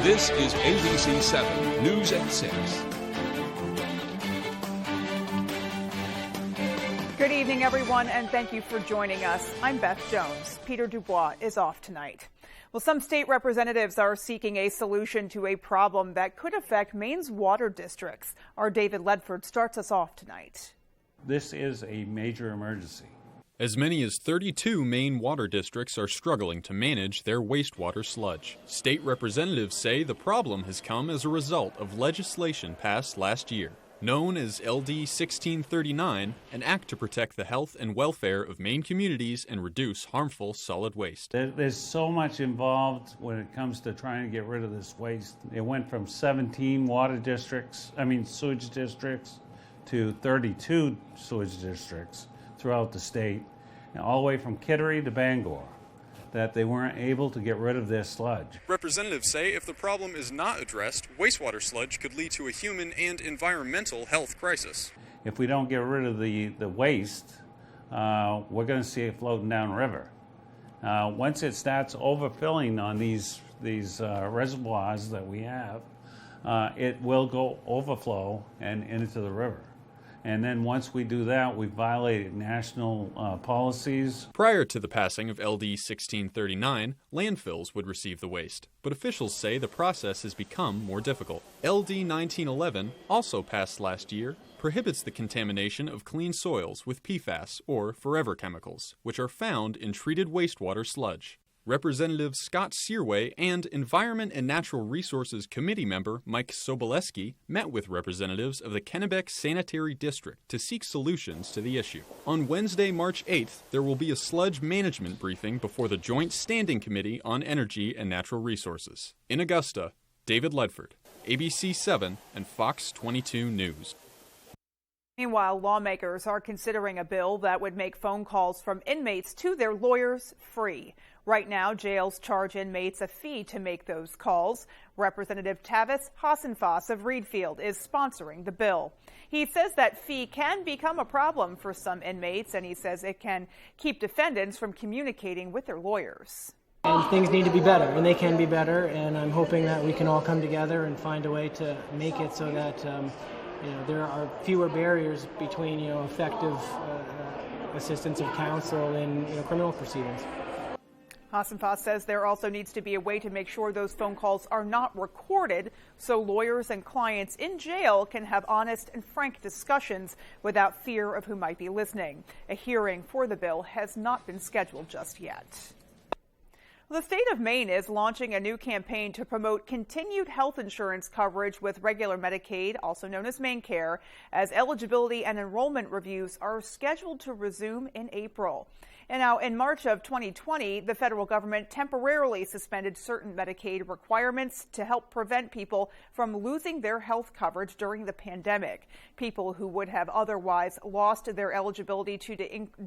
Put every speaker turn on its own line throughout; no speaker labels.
This is ABC 7 News at 6.
Good evening, everyone, and thank you for joining us. I'm Beth Jones. Peter Dubois is off tonight. Well, some state representatives are seeking a solution to a problem that could affect Maine's water districts. Our David Ledford starts us off tonight.
This is a major emergency.
As many as 32 Maine water districts are struggling to manage their wastewater sludge. State representatives say the problem has come as a result of legislation passed last year, known as LD 1639, an act to protect the health and welfare of Maine communities and reduce harmful solid waste.
There's so much involved when it comes to trying to get rid of this waste. It went from 17 sewage districts to 32 sewage districts throughout the state, and all the way from Kittery to Bangor, that they weren't able to get rid of their sludge.
Representatives say if the problem is not addressed, wastewater sludge could lead to a human and environmental health crisis.
If we don't get rid of the waste, we're going to see it floating down river. Once it starts overfilling on these reservoirs that we have, it will go overflow and into the river. And then once we do that, we violated national policies.
Prior to the passing of LD 1639, landfills would receive the waste, but officials say the process has become more difficult. LD 1911, also passed last year, prohibits the contamination of clean soils with PFAS, or forever chemicals, which are found in treated wastewater sludge. Representative Scott Searway and Environment and Natural Resources Committee member Mike Soboleski met with representatives of the Kennebec Sanitary District to seek solutions to the issue. On Wednesday, March 8th, there will be a sludge management briefing before the Joint Standing Committee on Energy and Natural Resources. In Augusta, David Ledford, ABC 7 and Fox 22 News.
Meanwhile, lawmakers are considering a bill that would make phone calls from inmates to their lawyers free. Right now, jails charge inmates a fee to make those calls. Representative Tavis Hassenfoss of Reedfield is sponsoring the bill. He says that fee can become a problem for some inmates, and he says it can keep defendants from communicating with their lawyers.
And things need to be better, and they can be better, and I'm hoping that we can all come together and find a way to make it so that there are fewer barriers between effective assistance of counsel in criminal proceedings.
Hassenfoss says there also needs to be a way to make sure those phone calls are not recorded so lawyers and clients in jail can have honest and frank discussions without fear of who might be listening. A hearing for the bill has not been scheduled just yet. The state of Maine is launching a new campaign to promote continued health insurance coverage with regular Medicaid, also known as MaineCare, as eligibility and enrollment reviews are scheduled to resume in April. And now, in March of 2020, the federal government temporarily suspended certain Medicaid requirements to help prevent people from losing their health coverage during the pandemic. People who would have otherwise lost their eligibility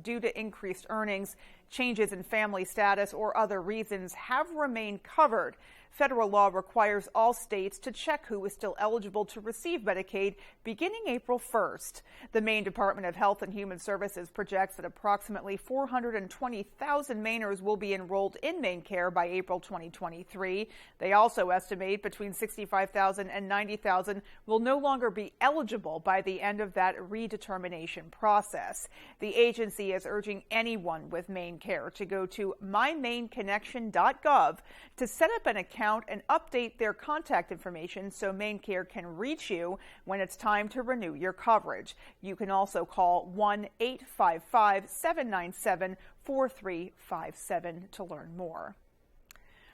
due to increased earnings, changes in family status, or other reasons have remained covered. Federal law requires all states to check who is still eligible to receive Medicaid beginning April 1st. The Maine Department of Health and Human Services projects that approximately 420,000 Mainers will be enrolled in MaineCare by April 2023. They also estimate between 65,000 and 90,000 will no longer be eligible by the end of that redetermination process. The agency is urging anyone with MaineCare to go to mymainconnection.gov to set up an account and update their contact information so MaineCare can reach you when it's time to renew your coverage. You can also call 1-855-797-4357 to learn more.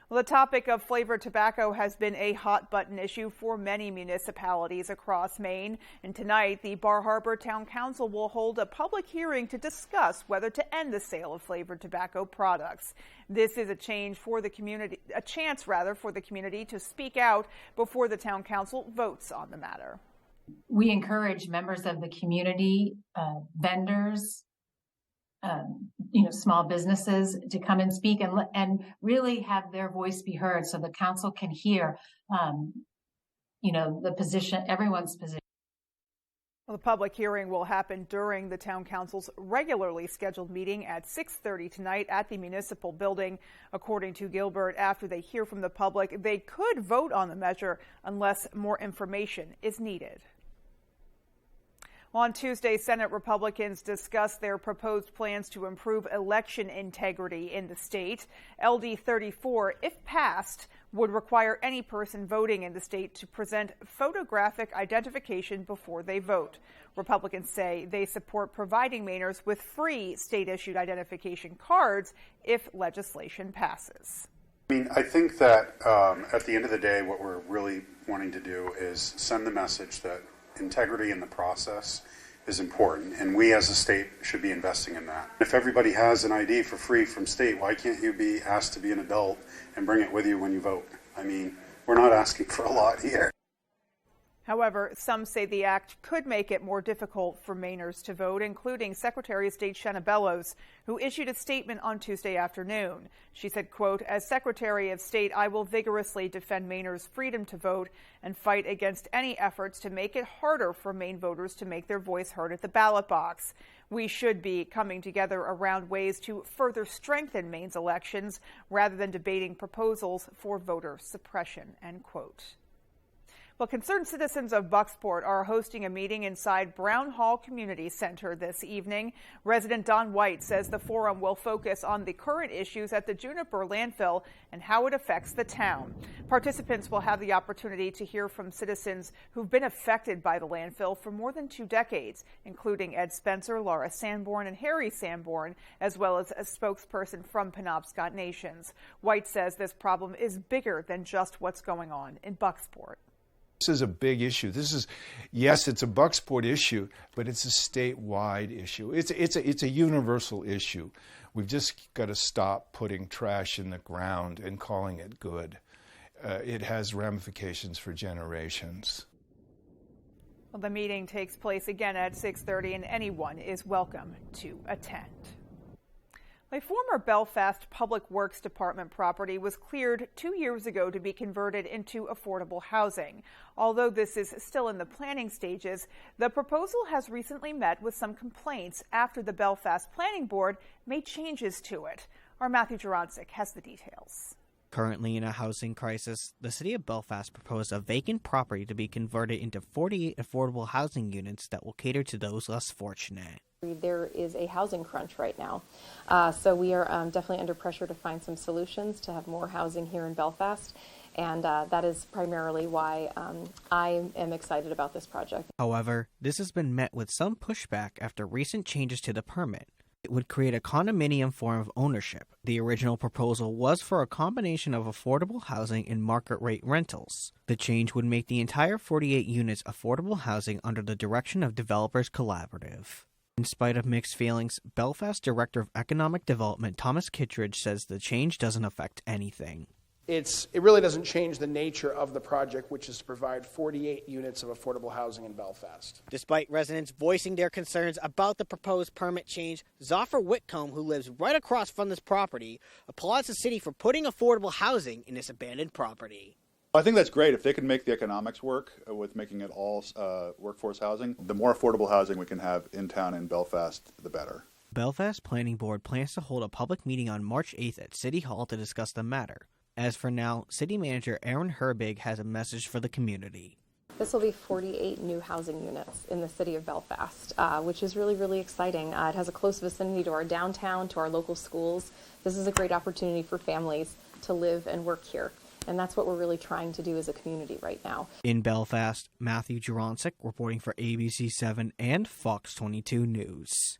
Well, the topic of flavored tobacco has been a hot-button issue for many municipalities across Maine. And tonight, the Bar Harbor Town Council will hold a public hearing to discuss whether to end the sale of flavored tobacco products. This is a chance for the community to speak out before the Town Council votes on the matter.
We encourage members of the community, vendors, small businesses to come and speak and really have their voice be heard so the council can hear, the position, everyone's position.
Well, the public hearing will happen during the Town Council's regularly scheduled meeting at 6:30 tonight at the Municipal Building. According to Gilbert, after they hear from the public, they could vote on the measure unless more information is needed. Well, on Tuesday, Senate Republicans discussed their proposed plans to improve election integrity in the state. LD 34, if passed, would require any person voting in the state to present photographic identification before they vote. Republicans say they support providing Mainers with free state-issued identification cards if legislation passes.
I think that at the end of the day, what we're really wanting to do is send the message that integrity in the process is important, and we as a state should be investing in that. If everybody has an ID for free from state, why can't you be asked to be an adult and bring it with you when you vote? We're not asking for a lot here.
However, some say the act could make it more difficult for Mainers to vote, including Secretary of State Shenna Bellows, who issued a statement on Tuesday afternoon. She said, quote, "As Secretary of State, I will vigorously defend Mainers' freedom to vote and fight against any efforts to make it harder for Maine voters to make their voice heard at the ballot box. We should be coming together around ways to further strengthen Maine's elections rather than debating proposals for voter suppression," end quote. Well, concerned citizens of Bucksport are hosting a meeting inside Brown Hall Community Center this evening. Resident Don White says the forum will focus on the current issues at the Juniper landfill and how it affects the town. Participants will have the opportunity to hear from citizens who've been affected by the landfill for more than 2 decades, including Ed Spencer, Laura Sanborn, and Harry Sanborn, as well as a spokesperson from Penobscot Nations. White says this problem is bigger than just what's going on in Bucksport.
This is a big issue. Yes, it's a Bucksport issue, but it's a statewide issue. It's a universal issue. We've just got to stop putting trash in the ground and calling it good. It has ramifications for generations.
Well, the meeting takes place again at 6:30, and anyone is welcome to attend. A former Belfast Public Works Department property was cleared 2 years ago to be converted into affordable housing. Although this is still in the planning stages, the proposal has recently met with some complaints after the Belfast Planning Board made changes to it. Our Matthew Juroncic has the details.
Currently in a housing crisis, the city of Belfast proposed a vacant property to be converted into 48 affordable housing units that will cater to those less fortunate.
There is a housing crunch right now, so we are definitely under pressure to find some solutions to have more housing here in Belfast, and that is primarily why I am excited about this project.
However, this has been met with some pushback after recent changes to the permit. It would create a condominium form of ownership. The original proposal was for a combination of affordable housing and market rate rentals. The change would make the entire 48 units affordable housing under the direction of Developers Collaborative. In spite of mixed feelings, Belfast Director of Economic Development Thomas Kittredge says the change doesn't affect anything.
It really doesn't change the nature of the project, which is to provide 48 units of affordable housing in Belfast.
Despite residents voicing their concerns about the proposed permit change, Zoffer Whitcomb, who lives right across from this property, applauds the city for putting affordable housing in this abandoned property.
I think that's great. If they can make the economics work with making it all workforce housing, the more affordable housing we can have in town in Belfast, the better.
Belfast Planning Board plans to hold a public meeting on March 8th at City Hall to discuss the matter. As for now, City Manager Aaron Herbig has a message for the community.
This will be 48 new housing units in the city of Belfast, which is really, really exciting. It has a close vicinity to our downtown, to our local schools. This is a great opportunity for families to live and work here. And that's what we're really trying to do as a community right now.
In Belfast, Matthew Juroncic reporting for ABC7 and Fox 22 News.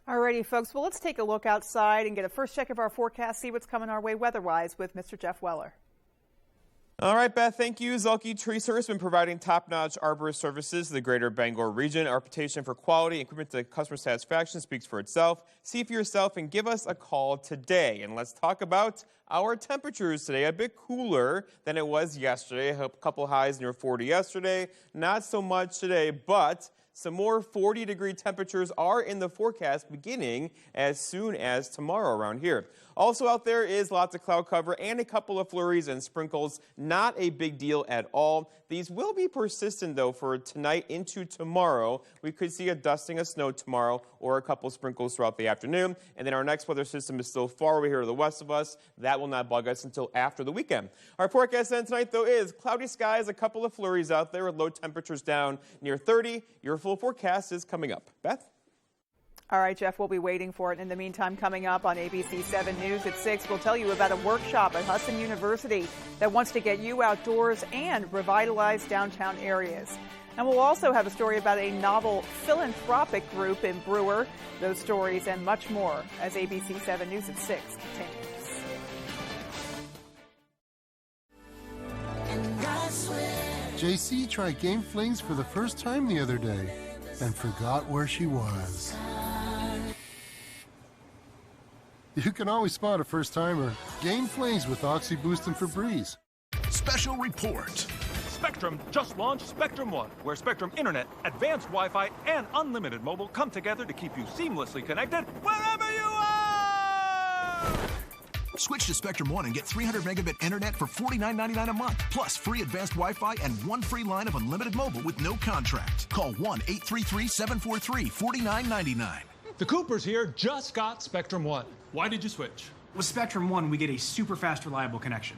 Alrighty, folks. Well, let's take a look outside and get a first check of our forecast, see what's coming our way weather-wise with Mr. Jeff Weller.
All right, Beth, thank you. Zelke Tree Service has been providing top-notch arborist services to the greater Bangor region. Our reputation for quality and commitment to customer satisfaction speaks for itself. See for yourself and give us a call today. And let's talk about our temperatures today. A bit cooler than it was yesterday. A couple highs near 40 yesterday. Not so much today, but Some more 40-degree temperatures are in the forecast beginning as soon as tomorrow around here. Also out there is lots of cloud cover and a couple of flurries and sprinkles. Not a big deal at all. These will be persistent, though, for tonight into tomorrow. We could see a dusting of snow tomorrow or a couple sprinkles throughout the afternoon. And then our next weather system is still far away here to the west of us. That will not bug us until after the weekend. Our forecast then tonight, though, is cloudy skies, a couple of flurries out there with low temperatures down near 30. Your full forecast is coming up. Beth?
All right, Jeff, we'll be waiting for it. In the meantime, coming up on ABC 7 News at 6, we'll tell you about a workshop at Hudson University that wants to get you outdoors and revitalize downtown areas. And we'll also have a story about a novel philanthropic group in Brewer. Those stories and much more as ABC 7 News at 6 continues.
JC tried Game Flings for the first time the other day and forgot where she was. You can always spot a first-timer. Game Flings with Oxy Boost and Febreze.
Special report. Spectrum just launched Spectrum One, where Spectrum Internet, advanced Wi-Fi, and unlimited mobile come together to keep you seamlessly connected wherever you are!
Switch to Spectrum One and get 300 megabit internet for $49.99 a month, plus free advanced Wi-Fi and one free line of unlimited mobile with no contract. Call 1-833-743-4999.
The Coopers here just got Spectrum One. Why did you switch?
With Spectrum One, we get a super fast, reliable connection.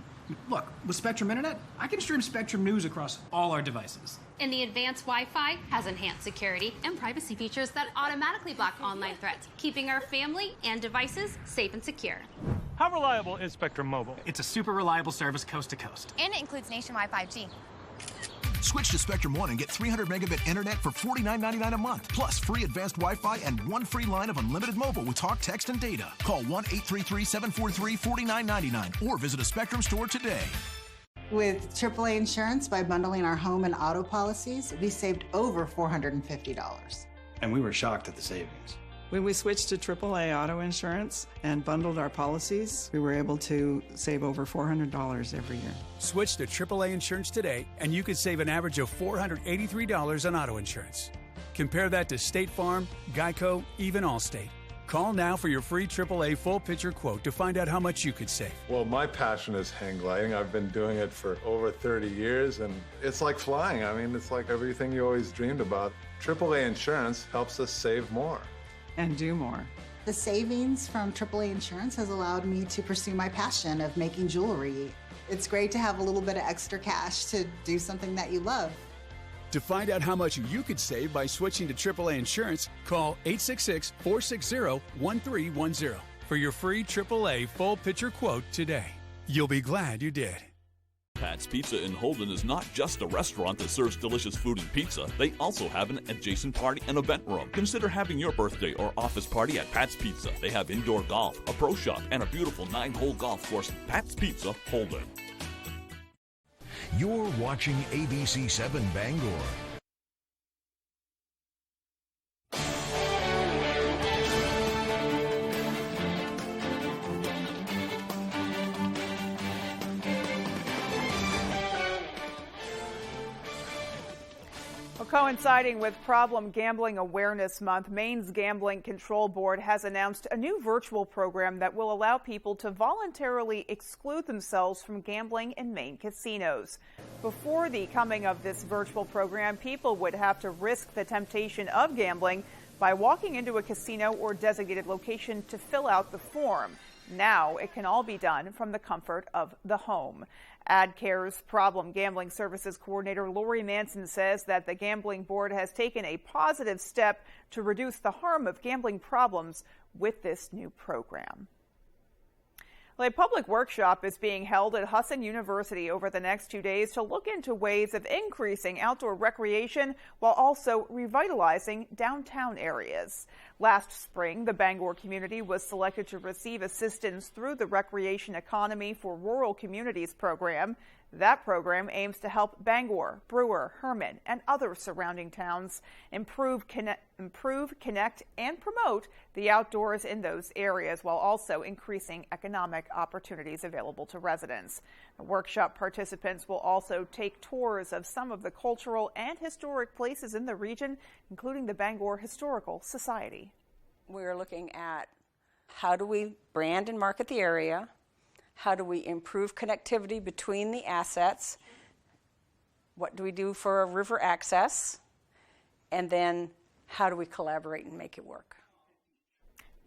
Look, with Spectrum Internet, I can stream Spectrum News across all our devices.
And the advanced Wi-Fi has enhanced security and privacy features that automatically block online threats, keeping our family and devices safe and secure.
How reliable is Spectrum Mobile?
It's a super reliable service coast to coast.
And it includes nationwide 5G.
Switch to Spectrum One and get 300 megabit internet for $49.99 a month, plus free advanced Wi-Fi and one free line of unlimited mobile with talk, text, and data. Call 1-833-743-4999 or visit a Spectrum store today.
With AAA Insurance, by bundling our home and auto policies, we saved over $450.
And we were shocked at the savings.
When we switched to AAA auto insurance and bundled our policies, we were able to save over $400 every year.
Switch to AAA insurance today, and you could save an average of $483 on auto insurance. Compare that to State Farm, Geico, even Allstate. Call now for your free AAA full picture quote to find out how much you could save.
Well, my passion is hang gliding. I've been doing it for over 30 years, and it's like flying. I mean, it's like everything you always dreamed about. AAA insurance helps us save more.
And do more.
The savings from AAA Insurance has allowed me to pursue my passion of making jewelry. It's great to have a little bit of extra cash to do something that you love.
To find out how much you could save by switching to AAA Insurance, call 866-460-1310 for your free AAA full picture quote today. You'll be glad you did.
Pat's Pizza in Holden is not just a restaurant that serves delicious food and pizza. They also have an adjacent party and event room. Consider having your birthday or office party at Pat's Pizza. They have indoor golf, a pro shop, and a beautiful 9-hole golf course. Pat's Pizza, Holden.
You're watching ABC 7 Bangor.
Coinciding with Problem Gambling Awareness Month, Maine's Gambling Control Board has announced a new virtual program that will allow people to voluntarily exclude themselves from gambling in Maine casinos. Before the coming of this virtual program, people would have to risk the temptation of gambling by walking into a casino or designated location to fill out the form. Now it can all be done from the comfort of the home. AdCare's Problem Gambling Services Coordinator Lori Manson says that the Gambling Board has taken a positive step to reduce the harm of gambling problems with this new program. A public workshop is being held at Hudson University over the next 2 days to look into ways of increasing outdoor recreation while also revitalizing downtown areas. Last spring, the Bangor community was selected to receive assistance through the Recreation Economy for Rural Communities program. That program aims to help Bangor, Brewer, Herman, and other surrounding towns improve, connect, and promote the outdoors in those areas while also increasing economic opportunities available to residents. Workshop participants will also take tours of some of the cultural and historic places in the region, including the Bangor Historical Society.
We're looking at how do we brand and market the area, how do we improve connectivity between the assets, what do we do for river access, and then how do we collaborate and make it work.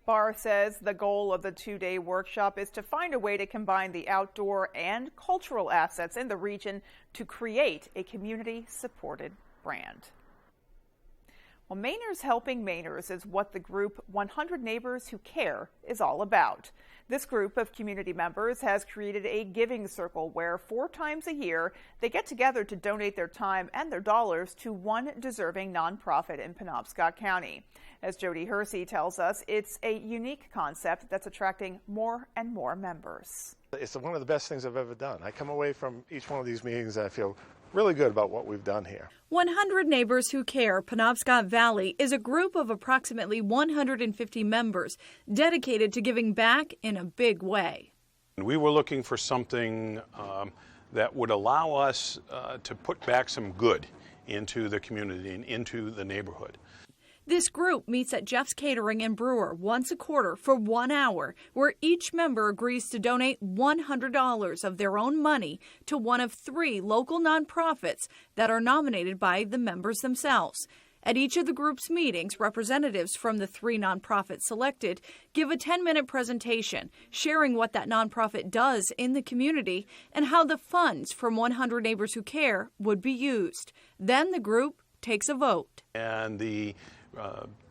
Barr says the goal of the two-day workshop is to find a way to combine the outdoor and cultural assets in the region to create a community-supported brand. Well, Mainers Helping Mainers is what the group 100 Neighbors Who Care is all about. This group of community members has created a giving circle where 4 times a year they get together to donate their time and their dollars to one deserving nonprofit in Penobscot County. As Jody Hersey tells us, it's a unique concept that's attracting more and more members.
It's one of the best things I've ever done. I come away from each one of these meetings and I feel really good about what we've done here.
100 Neighbors Who Care Penobscot Valley is a group of approximately 150 members dedicated to giving back in a big way.
We were looking for something that would allow us to put back some good into the community and into the neighborhood.
This group meets at Jeff's Catering and Brewer once a quarter for 1 hour, where each member agrees to donate $100 of their own money to one of 3 local nonprofits that are nominated by the members themselves. At each of the group's meetings, representatives from the 3 nonprofits selected give a 10-minute presentation sharing what that nonprofit does in the community and how the funds from 100 Neighbors Who Care would be used. Then the group takes a vote.
And the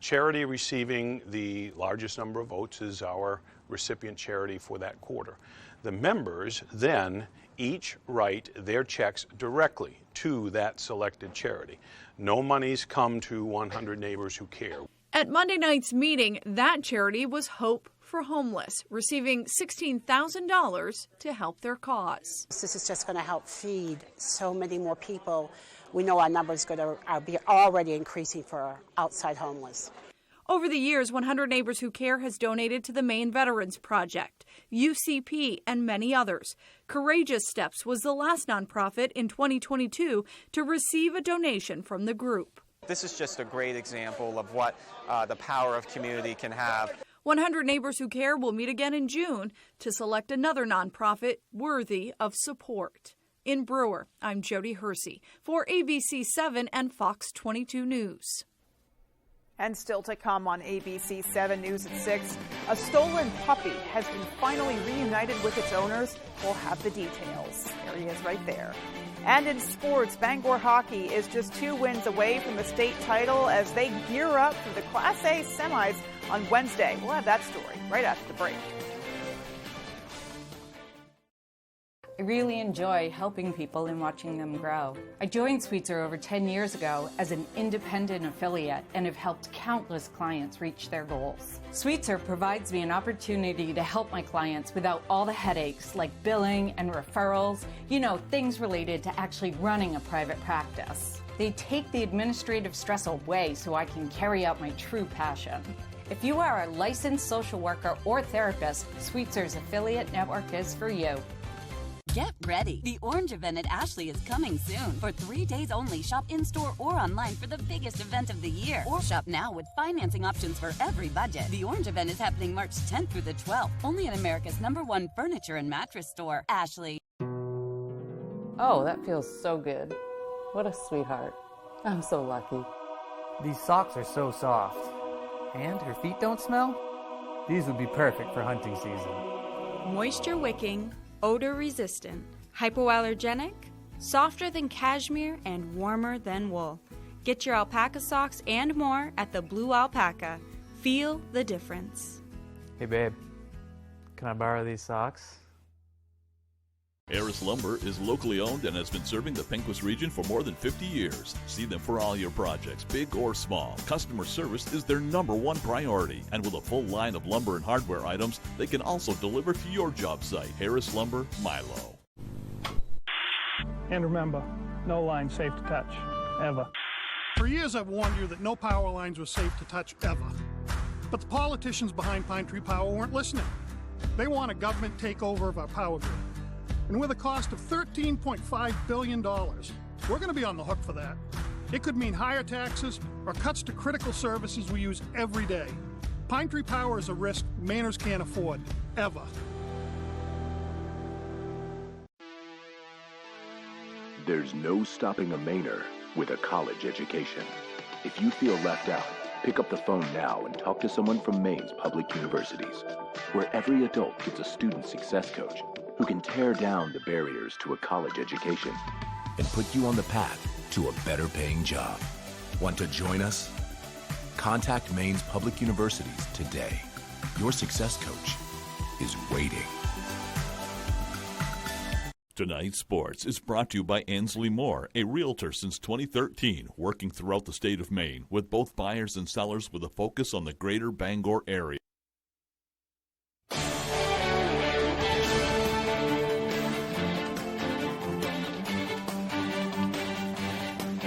charity receiving the largest number of votes is our recipient charity for that quarter. The members then each write their checks directly to that selected charity. No monies come to 100 Neighbors Who Care.
At Monday night's meeting, that charity was Hope for Homeless, receiving $16,000 to help their cause.
This is just going to help feed so many more people. We know our numbers are be already increasing for outside homeless.
Over the years, 100 Neighbors Who Care has donated to the Maine Veterans Project, UCP, and many others. Courageous Steps was the last nonprofit in 2022 to receive a donation from the group.
This is just a great example of what the power of community can have.
100 Neighbors Who Care will meet again in June to select another nonprofit worthy of support. In Brewer, I'm Jody Hersey for ABC 7 and Fox 22 News.
And still to come on ABC 7 News at 6, a stolen puppy has been finally reunited with its owners. We'll have the details. There he is right there. And in sports, Bangor hockey is just 2 wins away from the state title as they gear up for the Class A semis on Wednesday. We'll have that story right after the break.
I really enjoy helping people and watching them grow. I joined Sweetser over 10 years ago as an independent affiliate and have helped countless clients reach their goals. Sweetser provides me an opportunity to help my clients without all the headaches like billing and referrals, things related to actually running a private practice. They take the administrative stress away so I can carry out my true passion. If you are a licensed social worker or therapist, Sweetser's affiliate network is for you.
Get ready. The Orange event at Ashley is coming soon. For 3 days only, shop in-store or online for the biggest event of the year. Or shop now with financing options for every budget. The Orange event is happening March 10th through the 12th. Only in America's #1 furniture and mattress store, Ashley.
Oh, that feels so good. What a sweetheart. I'm so lucky. These socks are so soft. And her feet don't smell? These would be perfect for hunting season.
Moisture wicking, odor resistant, hypoallergenic, softer than cashmere, and warmer than wool. Get your alpaca socks and more at the Blue Alpaca. Feel the difference.
Hey babe, can I borrow these socks?
Harris Lumber is locally owned and has been serving the Pequot region for more than 50 years. See them for all your projects, big or small. Customer service is their #1 priority. And with a full line of lumber and hardware items, they can also deliver to your job site. Harris Lumber, Milo.
And remember, no line safe to touch, ever.
For years I've warned you that no power lines were safe to touch ever. But the politicians behind Pine Tree Power weren't listening. They want a government takeover of our power grid. And with a cost of $13.5 billion, we're going to be on the hook for that. It could mean higher taxes or cuts to critical services we use every day. Pine Tree Power is a risk Mainers can't afford, ever.
There's no stopping a Mainer with a college education. If you feel left out, pick up the phone now and talk to someone from Maine's public universities, where every adult gets a student success coach who can tear down the barriers to a college education and put you on the path to a better paying job. Want to join us? Contact Maine's public universities today. Your success coach is waiting.
Tonight's Sports is brought to you by Ansley Moore, a realtor since 2013, working throughout the state of Maine with both buyers and sellers with a focus on the greater Bangor area.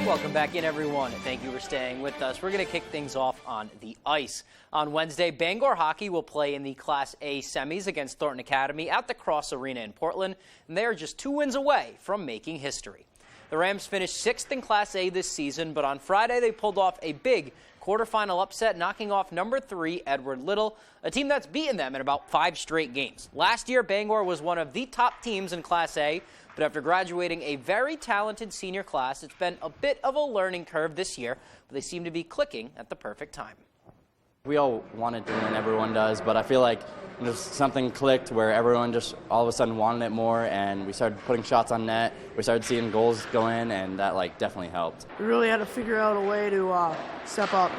Welcome back in, everyone. Thank you for staying with us. We're going to kick things off on the ice. On Wednesday, Bangor hockey will play in the Class A semis against Thornton Academy at the Cross Arena in Portland, and they are just 2 wins away from making history. The Rams finished 6th in Class A this season, but on Friday they pulled off a big quarterfinal upset, knocking off number 3 Edward Little, a team that's beaten them in about 5 straight games. Last year, Bangor was one of the top teams in Class A, but after graduating a very talented senior class, it's been a bit of a learning curve this year, but they seem to be clicking at the perfect time.
We all wanted to win, everyone does, but I feel like just something clicked where everyone just all of a sudden wanted it more, and we started putting shots on net, we started seeing goals go in, and that definitely helped.
We really had to figure out a way to step up.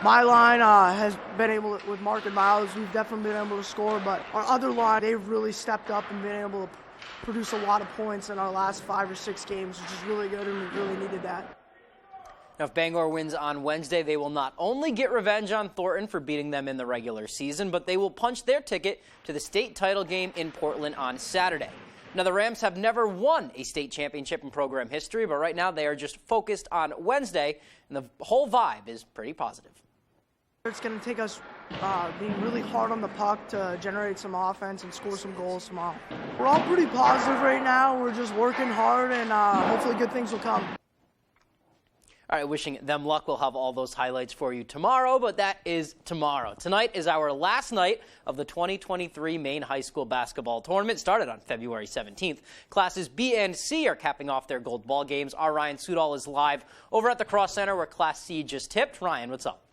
My line has been able to, with Mark and Miles, we've definitely been able to score, but our other line, they've really stepped up and been able to produce a lot of points in our last 5 or 6 games, which is really good, and we really needed that.
Now, if Bangor wins on Wednesday, they will not only get revenge on Thornton for beating them in the regular season, but they will punch their ticket to the state title game in Portland on Saturday. Now, the Rams have never won a state championship in program history, but right now they are just focused on Wednesday, and the whole vibe is pretty positive.
It's going to take us being really hard on the puck to generate some offense and score some goals tomorrow. We're all pretty positive right now. We're just working hard, and hopefully good things will come.
All right, wishing them luck. We'll have all those highlights for you tomorrow, but that is tomorrow. Tonight is our last night of the 2023 Maine High School Basketball Tournament. Started on February 17th. Classes B and C are capping off their gold ball games. Our Ryan Sudol is live over at the Cross Center where Class C just tipped. Ryan, what's up?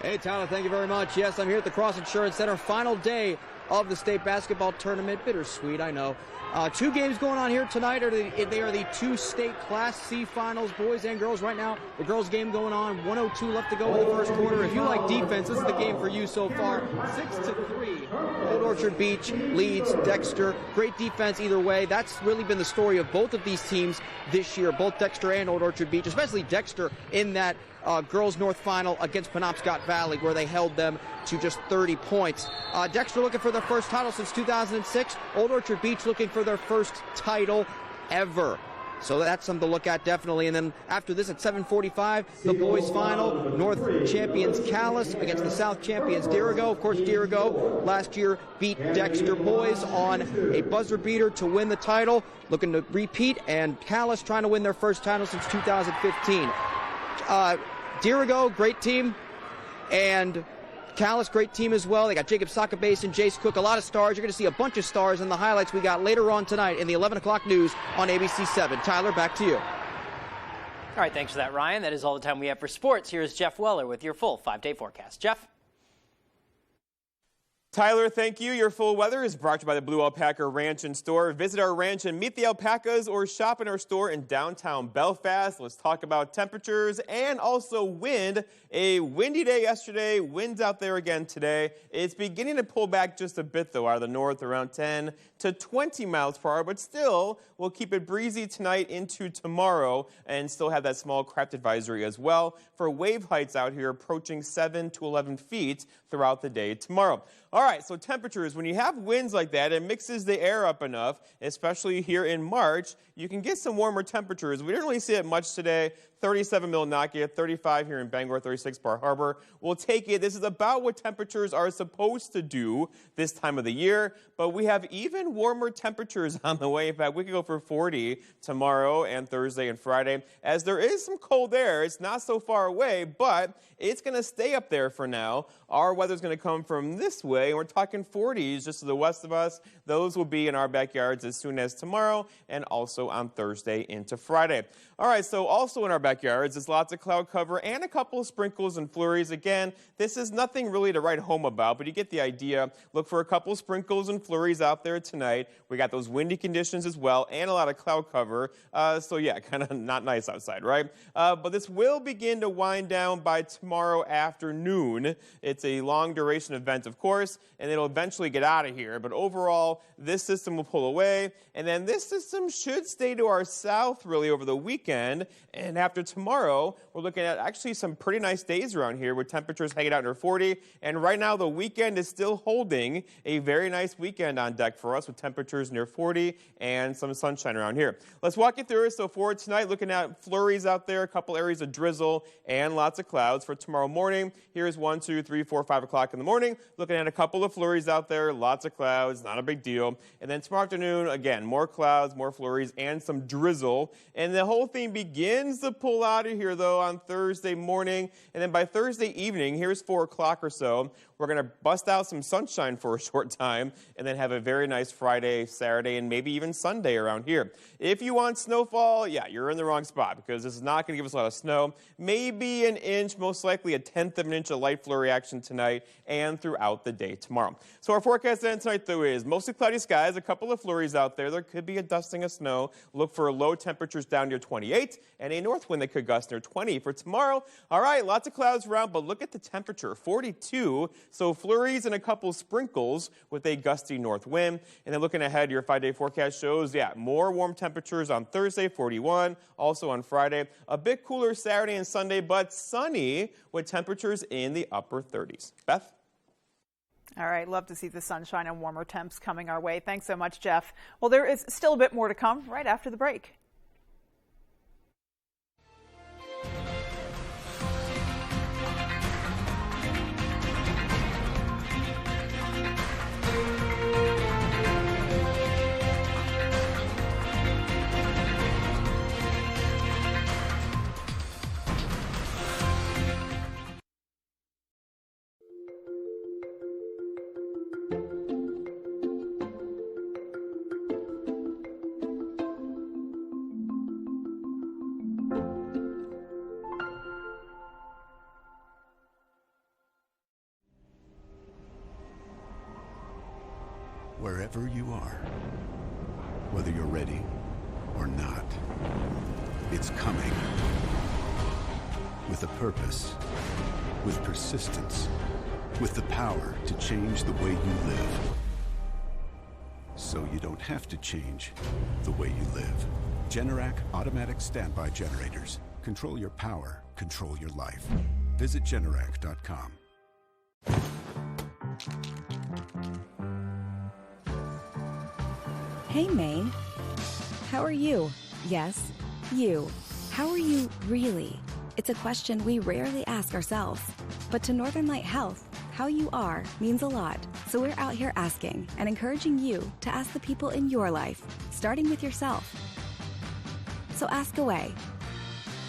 Hey, Tyler, thank you very much. Yes, I'm here at the Cross Insurance Center. Final day of the state basketball tournament. Bittersweet, I know. 2 games going on here tonight. They are the 2 state Class C finals, boys and girls. Right now, the girls' game going on. 1:02 left to go in the first quarter. If you like defense, this is the game for you so far. 6-3. Old Orchard Beach leads Dexter. Great defense either way. That's really been the story of both of these teams this year, both Dexter and Old Orchard Beach, especially Dexter in that girls North final against Penobscot Valley, where they held them to just 30 points. Dexter looking for their first title since 2006. Old Orchard Beach looking for their first title ever. So that's something to look at, definitely. And then after this at 7:45, the boys final. North champions Callis against the South champions Dirigo. Of course, Dirigo last year beat Dexter boys on a buzzer beater to win the title. Looking to repeat, and Callis trying to win their first title since 2015. Dirigo, great team, and Callis, great team as well. They got Jacob Sakabase and Jace Cook, a lot of stars. You're going to see a bunch of stars in the highlights we got later on tonight in the 11 o'clock news on ABC 7. Tyler, back to you.
All right, thanks for that, Ryan. That is all the time we have for sports. Here's Jeff Weller with your full 5-day forecast. Jeff?
Tyler, thank you. Your full weather is brought to you by the Blue Alpaca Ranch and Store. Visit our ranch and meet the alpacas or shop in our store in downtown Belfast. Let's talk about temperatures and also wind. A windy day yesterday, winds out there again today. It's beginning to pull back just a bit, though, out of the north, around 10 to 20 miles per hour, but still we'll keep it breezy tonight into tomorrow and still have that small craft advisory as well for wave heights out here approaching 7 to 11 feet throughout the day tomorrow. All right, so temperatures, when you have winds like that, it mixes the air up enough, especially here in March, you can get some warmer temperatures. We didn't really see it much today. 37 Millinocket, 35 here in Bangor, 36 Bar Harbor. We'll take it. This is about what temperatures are supposed to do this time of the year, but we have even warmer temperatures on the way. In fact, we could go for 40 tomorrow and Thursday and Friday. As there is some cold air, it's not so far away, but it's going to stay up there for now. Our weather's going to come from this way, and we're talking 40s just to the west of us. Those will be in our backyards as soon as tomorrow and also on Thursday into Friday. All right, so also in our backyards is lots of cloud cover and a couple of sprinkles and flurries. Again, this is nothing really to write home about, but you get the idea. Look for a couple of sprinkles and flurries out there tonight. We got those windy conditions as well and a lot of cloud cover. So yeah, kind of not nice outside, right? But this will begin to wind down by tomorrow afternoon. It's a long duration event, of course, and it'll eventually get out of here. But overall, this system will pull away, and then this system should stay to our south really over the weekend. And after tomorrow, we're looking at actually some pretty nice days around here with temperatures hanging out near 40. And right now, the weekend is still holding a very nice weekend on deck for us with temperatures near 40 and some sunshine around here. Let's walk you through it. So for tonight, looking at flurries out there, a couple areas of drizzle and lots of clouds. For tomorrow morning, here's 1, 2, 3, 4, 5 o'clock in the morning. Looking at a couple of flurries out there, lots of clouds, not a big deal. And then tomorrow afternoon, again, more clouds, more flurries, and some drizzle. And the whole thing begins to pull out of here, though, on Thursday morning. And then by Thursday evening, here's 4 o'clock or so, we're going to bust out some sunshine for a short time and then have a very nice Friday, Saturday, and maybe even Sunday around here. If you want snowfall, yeah, you're in the wrong spot because this is not going to give us a lot of snow. Maybe an inch, most likely a 1/10 of an inch of light flurry action tonight and throughout the day tomorrow. So our forecast then tonight, though, is mostly cloudy skies, a couple of flurries out there. There could be a dusting of snow. Look for low temperatures down near 28 and a north wind that could gust near 20 for tomorrow. All right, lots of clouds around, but look at the temperature, 42. So flurries and a couple sprinkles with a gusty north wind. And then looking ahead, your 5-day forecast shows, yeah, more warm temperatures on Thursday, 41. Also on Friday, a bit cooler Saturday and Sunday, but sunny with temperatures in the upper 30s. Beth?
All right, love to see the sunshine and warmer temps coming our way. Thanks so much, Jeff. Well, there is still a bit more to come right after the break.
Wherever you are, whether you're ready or not, it's coming. With a purpose, with persistence, with the power to change the way you live. So you don't have to change the way you live. Generac automatic standby generators. Control your power, control your life. Visit Generac.com.
Hey, Maine. How are you? Yes, you. How are you really? It's a question we rarely ask ourselves. But to Northern Light Health, how you are means a lot. So we're out here asking and encouraging you to ask the people in your life, starting with yourself. So ask away.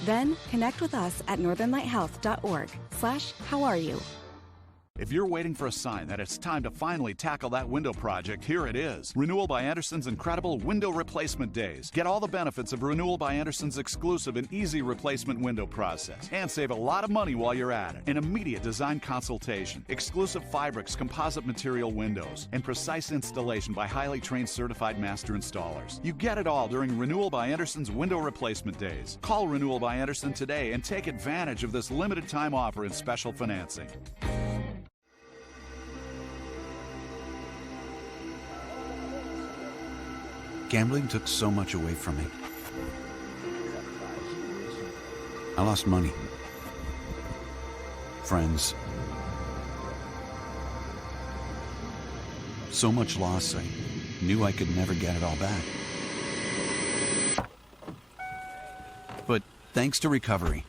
Then connect with us at northernlighthealth.org/howareyu.
If you're waiting for a sign that it's time to finally tackle that window project, here it is. Renewal by Anderson's incredible Window Replacement Days. Get all the benefits of Renewal by Anderson's exclusive and easy replacement window process. And save a lot of money while you're at it. An immediate design consultation, exclusive Fibrix composite material windows, and precise installation by highly trained certified master installers. You get it all during Renewal by Anderson's Window Replacement Days. Call Renewal by Anderson today and take advantage of this limited time offer and special financing.
Gambling took so much away from me. I lost money, friends, So much loss, I knew I could never get it all back. But thanks to recovery,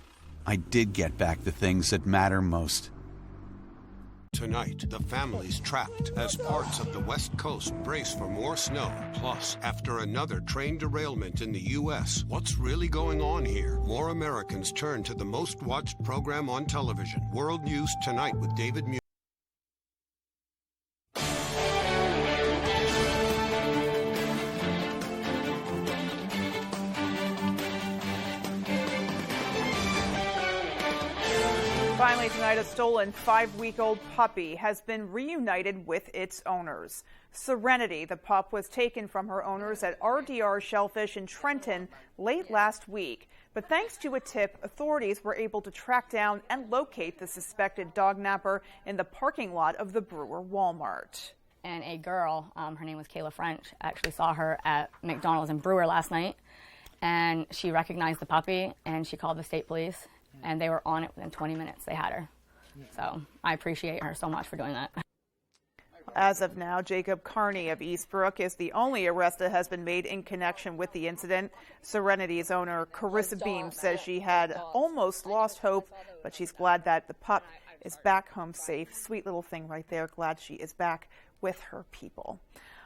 I did get back the things that matter most.
Tonight, the family's trapped as parts of the West Coast brace for more snow. Plus, after another train derailment in the U.S., what's really going on here? More Americans turn to the most watched program on television. World News Tonight with David Muir.
Finally tonight, a stolen 5-week-old puppy has been reunited with its owners. Serenity, the pup, was taken from her owners at RDR Shellfish in Trenton late last week. But thanks to a tip, authorities were able to track down and locate the suspected dog napper in the parking lot of the Brewer Walmart.
And a girl, her name was Kayla French, actually saw her at McDonald's in Brewer last night, and she recognized the puppy, and she called the state police. And they were on it within 20 minutes. They had her. So I appreciate her so much for doing that.
As of now, Jacob Carney of Eastbrook is the only arrest that has been made in connection with the incident. Serenity's owner, Carissa Beam, says she had almost lost hope, but she's glad that the pup is back home safe. Sweet little thing right there. Glad she is back with her people.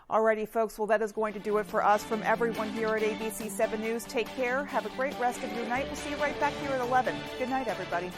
Alrighty, folks, well, that is going to do it for us. From everyone here at ABC 7 News, take care. Have a great rest of your night. We'll see you right back here at 11. Good night, everybody.